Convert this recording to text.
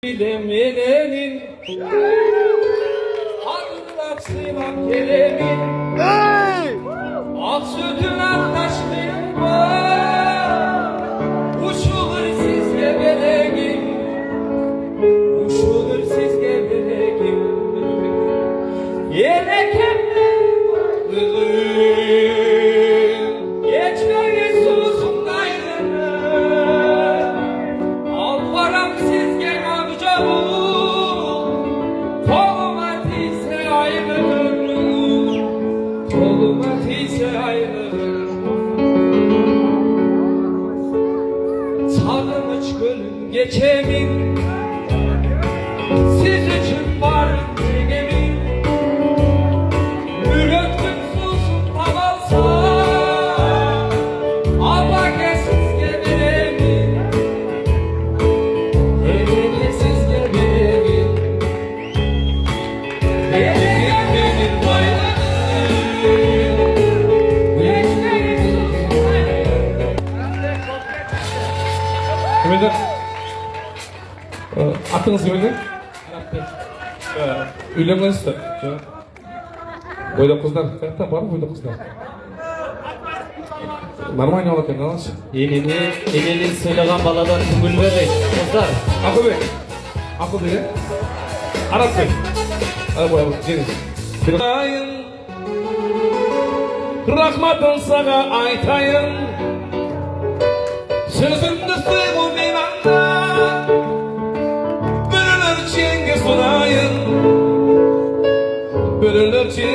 Bilemenin Hakkı sıymak gelemin Ak sütüne taşlayın Uçulur siz gebeleğim Uçulur siz gebeleğim Yelek emlerim Geçmeyi susum gayrını Al param siz gel Tolmatise ayrılır Tolmatise ayrılır Sarılmış gölün geçemin Siz için var gemin Üröktüm susum tavalsa Ama kesiz geberemin Kesiz geberemin Kimedi? Atınız kimedi? Uylanmaysızlar. Boyda kızlar. Kayatta var mı boyda kızlar? Normal olarak ne olsun? Elini söyleyen baladan gül verin. Kızlar. Akıl Bey. Akıl Bey. Arap Bey. Hadi boya bak. Ceniz. Rahmatın sana aytayın. Sözümde sığım imanda. Bölünür çenge sunayın. Bölünür çenge.